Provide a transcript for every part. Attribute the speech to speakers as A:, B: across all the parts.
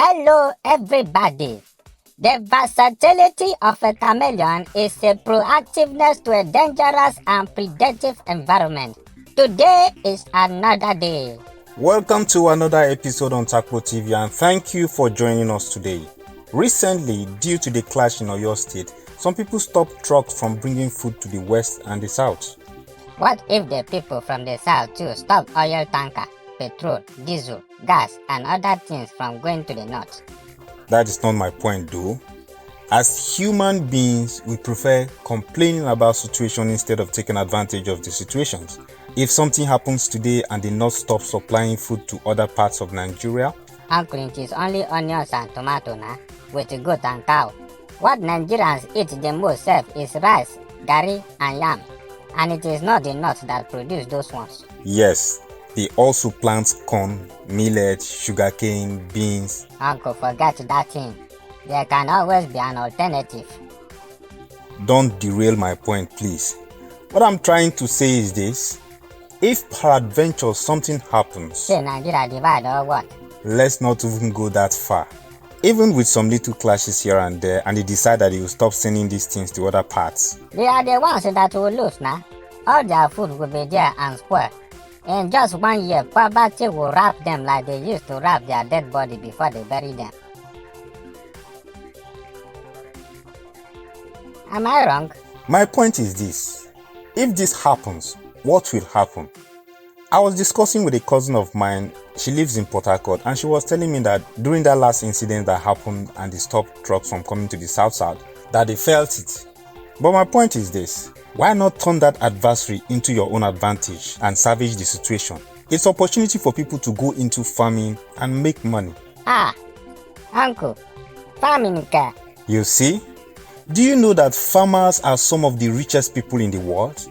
A: Hello everybody. The versatility of a chameleon is a proactiveness to a dangerous and predative environment. Today is another day.
B: Welcome to another episode on Takpo TV and thank you for joining us today. Recently, due to the clash in Oyo State, some people stopped trucks from bringing food to the west and the south.
A: What if the people from the south too stop oil tanker, petrol, diesel, gas and other things from going to the north?
B: That is not my point though. As human beings, we prefer complaining about situation instead of taking advantage of the situations. If something happens today and the north stops supplying food to other parts of Nigeria,
A: Uncle, it is only onions and tomato now, with goat and cow. What Nigerians eat the most is rice, garri and yam. And it is not the north that produce those ones.
B: yes, they also plant corn, millet, sugarcane, beans.
A: Uncle, forget that thing. There can always be an alternative.
B: Don't derail my point, please. What I'm trying to say is this. If peradventure something happens,
A: Say Nigeria divide or what?
B: let's not even go that far. Even with some little clashes here and there, and they decide that they will stop sending these things to other parts.
A: They are the ones that will lose now. All their food will be there and spoil. In just 1 year, poverty will wrap them like they used to wrap their dead body before they bury them. Am I wrong?
B: My point is this. If this happens, what will happen? I was discussing with a cousin of mine. She lives in Port Harcourt and she was telling me that during that last incident that happened and they stopped trucks from coming to the south, that they felt it. But my point is this. Why not turn that adversary into your own advantage and salvage the situation? It's opportunity for people to go into farming and make money.
A: Uncle, farming care.
B: You see? Do you know that farmers are some of the richest people in the world?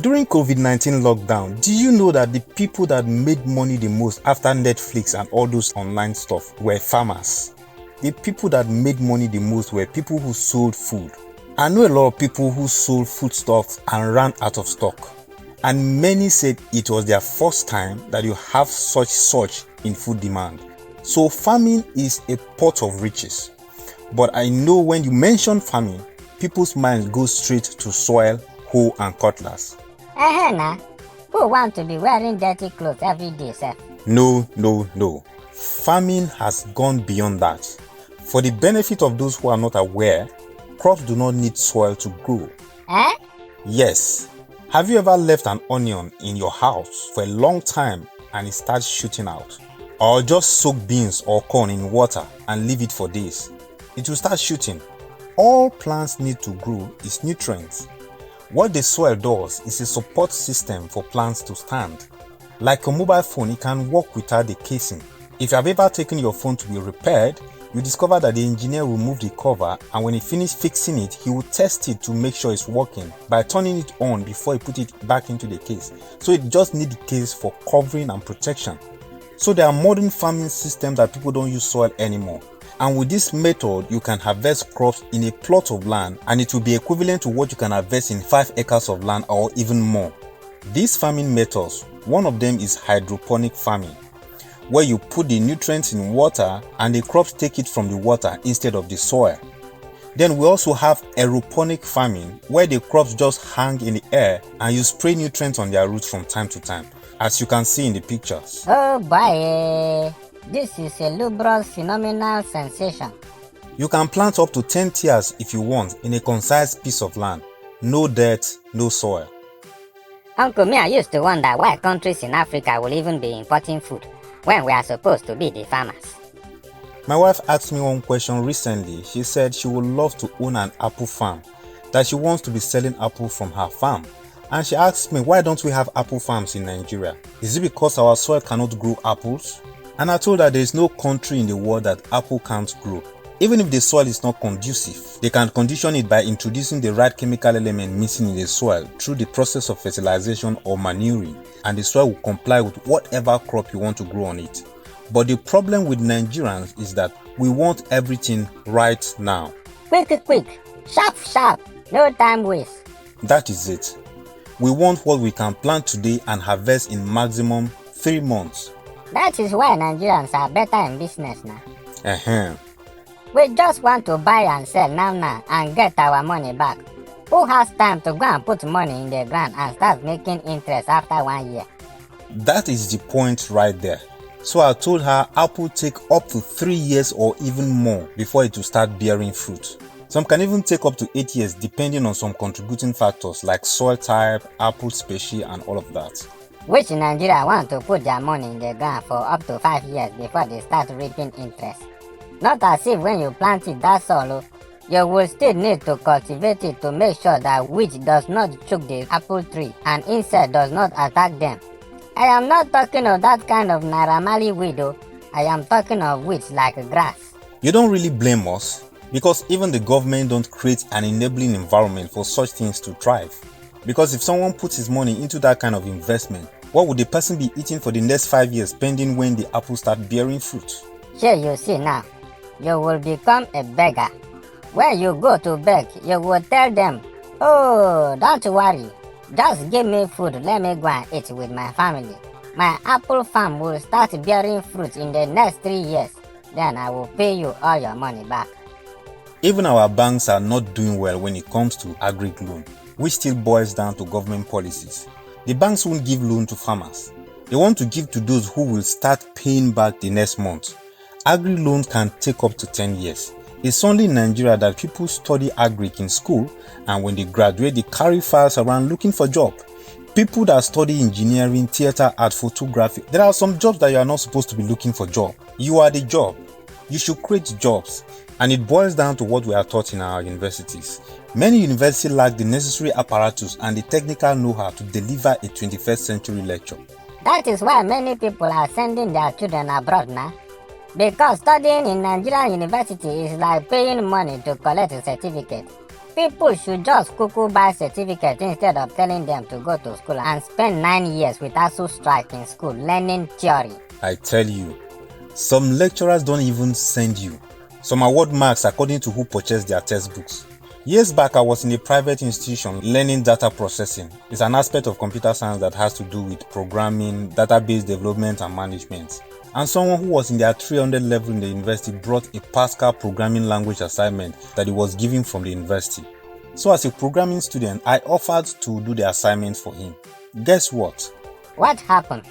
B: During COVID-19 lockdown, do you know that the people that made money the most after Netflix and all those online stuff were farmers? The people that made money the most were people who sold food. I know a lot of people who sold foodstuffs and ran out of stock. And many said it was their first time that you have such surge in food demand. So farming is a pot of riches. But I know when you mention farming, people's minds go straight to soil, hoe and cutlass.
A: Nah. Who want to be wearing dirty clothes every day, sir?
B: No. Farming has gone beyond that. For the benefit of those who are not aware, crops do not need soil to grow. Yes. Have you ever left an onion in your house for a long time and it starts shooting out? Or just soak beans or corn in water and leave it for days? It will start shooting. All plants need to grow is nutrients. What the soil does is a support system for plants to stand. Like a mobile phone, it can work without the casing. If you have ever taken your phone to be repaired, you discover that the engineer will remove the cover and when he finishes fixing it, he will test it to make sure it's working by turning it on before he put it back into the case. So it just needs the case for covering and protection. So there are modern farming systems that people don't use soil anymore. And with this method, you can harvest crops in a plot of land and it will be equivalent to what you can harvest in 5 acres of land or even more. These farming methods, one of them is hydroponic farming, where you put the nutrients in water and the crops take it from the water instead of the soil. Then we also have aeroponic farming, where the crops just hang in the air and you spray nutrients on their roots from time to time, as you can see in the pictures.
A: Oh boy. This is a lubrous phenomenal sensation.
B: You can plant up to 10 tiers if you want in a concise piece of land. No dirt, no soil.
A: Uncle, me I used to wonder why countries in Africa will even be importing food when we are supposed to be the farmers.
B: My wife asked me one question recently. She said she would love to own an apple farm, that she wants to be selling apple from her farm. And she asked me, why don't we have apple farms in Nigeria? Is it because our soil cannot grow apples? And I told her there is no country in the world that apple can't grow. Even if the soil is not conducive, they can condition it by introducing the right chemical element missing in the soil through the process of fertilization or manuring, and the soil will comply with whatever crop you want to grow on it. But the problem with Nigerians is that we want everything right now.
A: Quick, sharp, no time waste.
B: That is it. We want what we can plant today and harvest in maximum 3 months.
A: That is why Nigerians are better in business now.
B: Uh-huh.
A: We just want to buy and sell now and get our money back. Who has time to go and put money in the ground and start making interest after 1 year?
B: That is the point right there. So I told her apple take up to 3 years or even more before it will start bearing fruit. Some can even take up to 8 years depending on some contributing factors like soil type, apple species and all of that.
A: Which Nigeria want to put their money in the ground for up to 5 years before they start reaping interest. Not as if when you plant it that's all, you will still need to cultivate it to make sure that weed does not choke the apple tree and insect does not attack them. I am not talking of that kind of Naramali weed, I am talking of weeds like grass.
B: You don't really blame us because even the government don't create an enabling environment for such things to thrive. Because if someone puts his money into that kind of investment, what would the person be eating for the next 5 years pending when the apples start bearing fruit?
A: Here you see now, you will become a beggar. When you go to beg, you will tell them, oh, don't worry, just give me food, let me go and eat with my family. My apple farm will start bearing fruit in the next 3 years. Then I will pay you all your money back.
B: Even our banks are not doing well when it comes to agri loan, which still boils down to government policies. The banks won't give loan to farmers. They want to give to those who will start paying back the next month. Agri loans can take up to 10 years. It's only in Nigeria that people study agric in school and when they graduate they carry files around looking for job. People that study engineering, theater, art, photography, there are some jobs that you are not supposed to be looking for job. You are the job. You should create jobs. And it boils down to what we are taught in our universities. Many universities lack the necessary apparatus and the technical know-how to deliver a 21st century lecture.
A: That is why many people are sending their children abroad now. Because studying in Nigerian university is like paying money to collect a certificate. People should just cuckoo buy certificate instead of telling them to go to school and spend 9 years with ASU strike in school learning theory.
B: I tell you, some lecturers don't even send you. Some award marks according to who purchased their textbooks. Years back, I was in a private institution learning data processing. It's an aspect of computer science that has to do with programming, database development and management. And someone who was in their 300 level in the university brought a Pascal programming language assignment that he was given from the university. So as a programming student, I offered to do the assignment for him. Guess what?
A: What happened?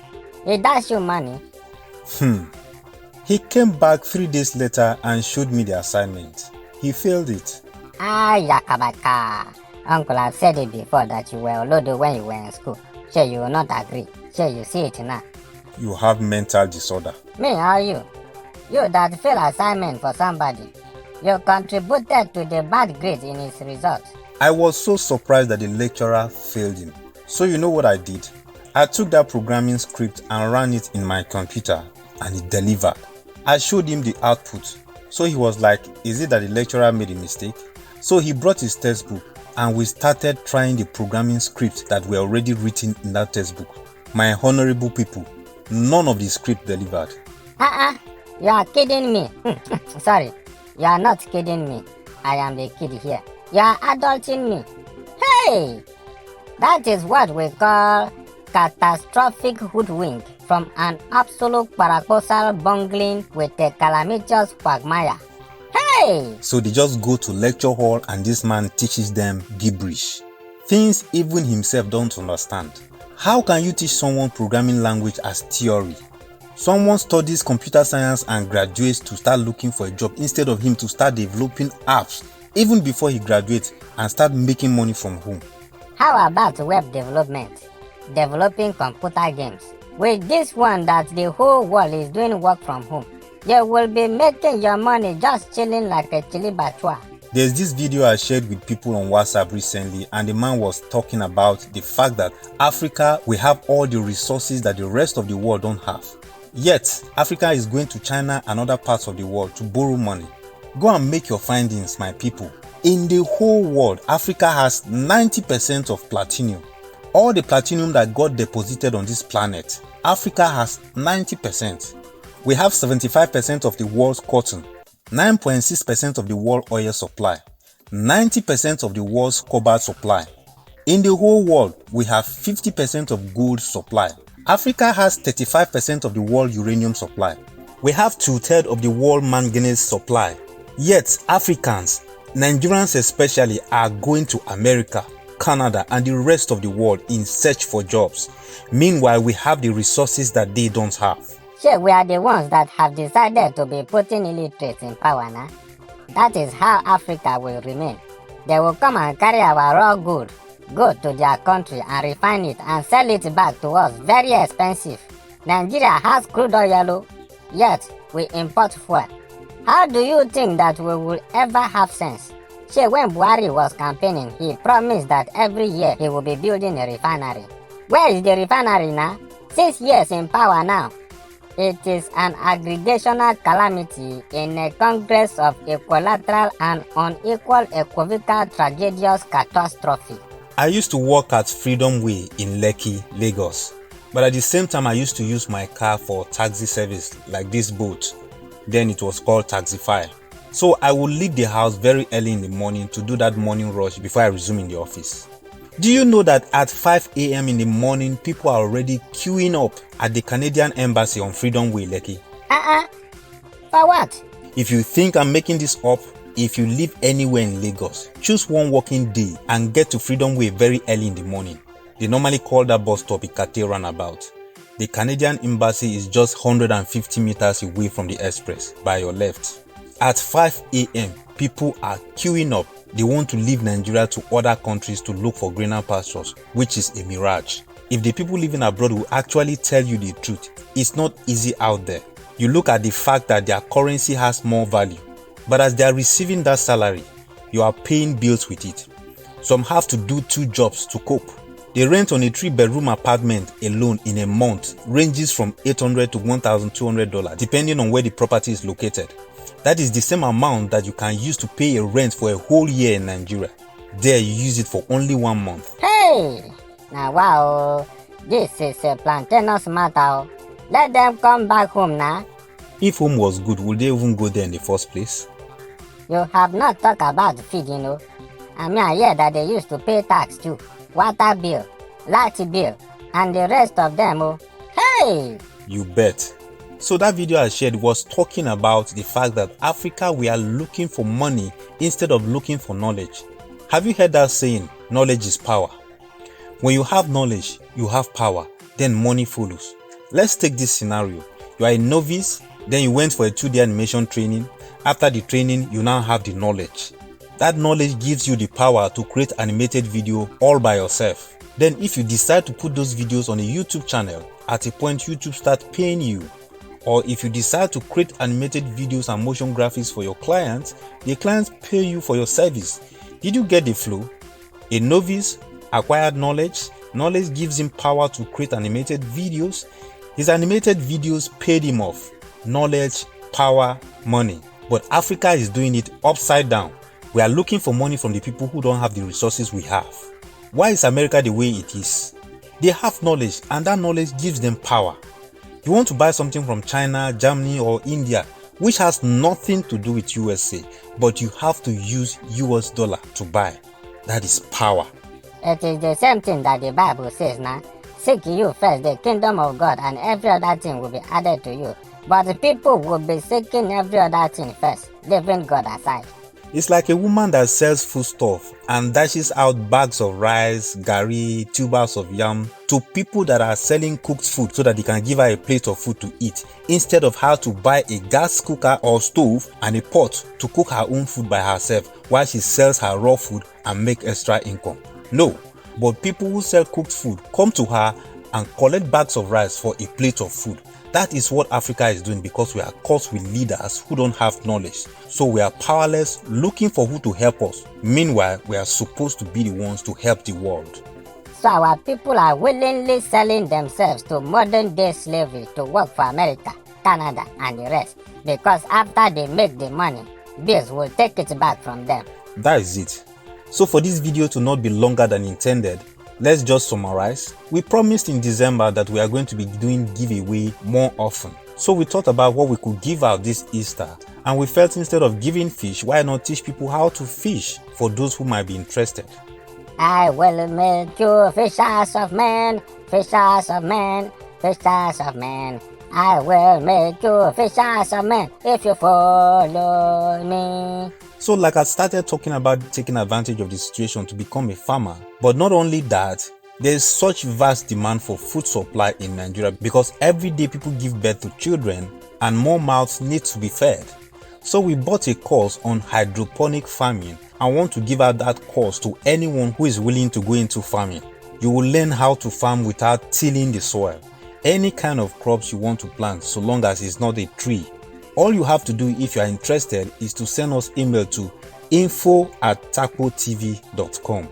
A: He dashed you money?
B: He came back 3 days later and showed me the assignment. He failed it.
A: Yakabaka. Uncle, I've said it before that you were Olodo when you were in school. Sure, you will not agree. Sure, you see it now.
B: You have mental disorder.
A: Me or you? You that fail assignment for somebody. You contributed to the bad grade in his results.
B: I was so surprised that the lecturer failed him. So you know what I did? I took that programming script and ran it in my computer and it delivered. I showed him the output. So he was like, is it that the lecturer made a mistake? So he brought his textbook and we started trying the programming script that were already written in that textbook. My honorable people, none of the script delivered.
A: You are kidding me. Sorry, you are not kidding me. I am the kid here. You are adulting me. Hey! That is what we call catastrophic hoodwink from an absolute paraposal bungling with a calamitous quagmire. Hey!
B: So they just go to lecture hall and this man teaches them gibberish. Things even himself don't understand. How can you teach someone programming language as theory? Someone studies computer science and graduates to start looking for a job instead of him to start developing apps even before he graduates and start making money from home.
A: How about web development? Developing computer games. With this one that the whole world is doing work from home, you will be making your money just chilling like a chili batua.
B: There's this video I shared with people on WhatsApp recently and the man was talking about the fact that Africa will have all the resources that the rest of the world don't have. Yet, Africa is going to China and other parts of the world to borrow money. Go and make your findings, my people. In the whole world, Africa has 90% of platinum. All the platinum that got deposited on this planet, Africa has 90%. We have 75% of the world's cotton, 9.6% of the world oil supply, 90% of the world's cobalt supply. In the whole world, we have 50% of gold supply. Africa has 35% of the world uranium supply. We have 2/3 of the world manganese supply. Yet Africans, Nigerians especially, are going to America, Canada and the rest of the world in search for jobs. Meanwhile, we have the resources that they don't have.
A: Sure, we are the ones that have decided to be putting illiterates in power now. That is how Africa will remain. They will come and carry our raw good, go to their country and refine it and sell it back to us very expensive. Nigeria has crude oil, yet we import fuel. How do you think that we will ever have sense? Sure, when Buhari was campaigning, he promised that every year he will be building a refinery. Where is the refinery now? 6 years in power now. It is an aggregational calamity in a congress of equilateral and unequal equivocal tragedious catastrophe.
B: I used to work at Freedom Way in Lekki, Lagos. But at the same time, I used to use my car for taxi service like this boat. Then it was called Taxify. So I would leave the house very early in the morning to do that morning rush before I resume in the office. Do you know that at 5 a.m. in the morning, people are already queuing up at the Canadian Embassy on Freedom Way, Lekki?
A: For what?
B: If you think I'm making this up, if you live anywhere in Lagos, choose one working day and get to Freedom Way very early in the morning. They normally call that bus stop Ikate Runabout. The Canadian Embassy is just 150 meters away from the express by your left. At 5 a.m., people are queuing up. They want to leave Nigeria to other countries to look for greener pastures, which is a mirage. If the people living abroad will actually tell you the truth, it's not easy out there. You look at the fact that their currency has more value, but as they are receiving that salary, you are paying bills with it. Some have to do 2 jobs to cope. The rent on a 3-bedroom apartment alone in a month ranges from $800 to $1,200 depending on where the property is located. That is the same amount that you can use to pay a rent for a whole year in Nigeria. There you use it for only 1 month.
A: Hey! Now wow, this is a plantainous matter. Let them come back home now.
B: If home was good, would they even go there in the first place?
A: You have not talked about feed, I hear that they used to pay tax too. Water bill, light bill, and the rest of them. Hey!
B: You bet. So that video I shared was talking about the fact that Africa, we are looking for money instead of looking for knowledge. Have you heard that saying, knowledge is power? When you have knowledge, you have power, then money follows. Let's take this scenario. You are a novice, then you went for a 2-day animation training. After the training, you now have the knowledge. That knowledge gives you the power to create animated video all by yourself. Then if you decide to put those videos on a YouTube channel, at a point YouTube starts paying you. Or if you decide to create animated videos and motion graphics for your clients, the clients pay you for your service. Did you get the flow? A novice acquired knowledge. Knowledge gives him power to create animated videos. His animated videos paid him off. Knowledge, power, money. But Africa is doing it upside down. We are looking for money from the people who don't have the resources we have. Why is America the way it is? They have knowledge and that knowledge gives them power. You want to buy something from China, Germany or India, which has nothing to do with USA, but you have to use US dollar to buy. That is power.
A: It is the same thing that the Bible says now. Seek you first the kingdom of God and every other thing will be added to you. But the people will be seeking every other thing first, leaving God aside.
B: It's like a woman that sells foodstuff and dashes out bags of rice, garri, tubers of yam to people that are selling cooked food so that they can give her a plate of food to eat, instead of her to buy a gas cooker or stove and a pot to cook her own food by herself while she sells her raw food and make extra income. No, but people who sell cooked food come to her and collect bags of rice for a plate of food. That is what Africa is doing because we are caught with leaders who don't have knowledge. So we are powerless, looking for who to help us. Meanwhile, we are supposed to be the ones to help the world.
A: So our people are willingly selling themselves to modern day slavery to work for America, Canada and the rest. Because after they make the money, bills will take it back from them.
B: That is it. So for this video to not be longer than intended, let's just summarize. We promised in December that we are going to be doing giveaway more often. So we thought about what we could give out this Easter, and we felt instead of giving fish, why not teach people how to fish for those who might be interested.
A: I will make you fishers of men, fishers of men, fishers of men, I will make you fishers of men if you follow me.
B: So like I started talking about taking advantage of the situation to become a farmer. But not only that, there is such vast demand for food supply in Nigeria because every day people give birth to children and more mouths need to be fed. So we bought a course on hydroponic farming and want to give out that course to anyone who is willing to go into farming. You will learn how to farm without tilling the soil. Any kind of crops you want to plant, so long as it's not a tree. All you have to do if you are interested is to send us email to info@takpotv.com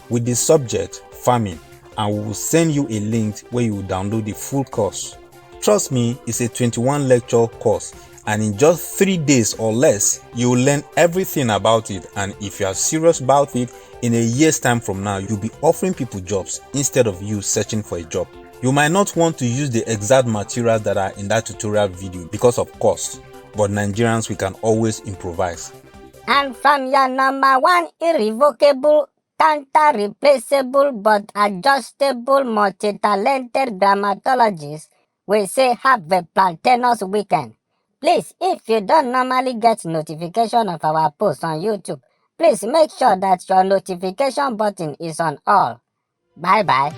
B: with the subject farming, and we will send you a link where you will download the full course. Trust me, it's a 21 lecture course, and in just 3 days or less, you will learn everything about it. And if you are serious about it, in a year's time from now, you'll be offering people jobs instead of you searching for a job. You might not want to use the exact materials that are in that tutorial video because of cost, but Nigerians, we can always improvise.
A: And from your number one irrevocable, counter-replaceable but adjustable, multi-talented dermatologist, we say have a plantainous weekend. Please, if you don't normally get notification of our posts on YouTube, please make sure that your notification button is on all. Bye bye.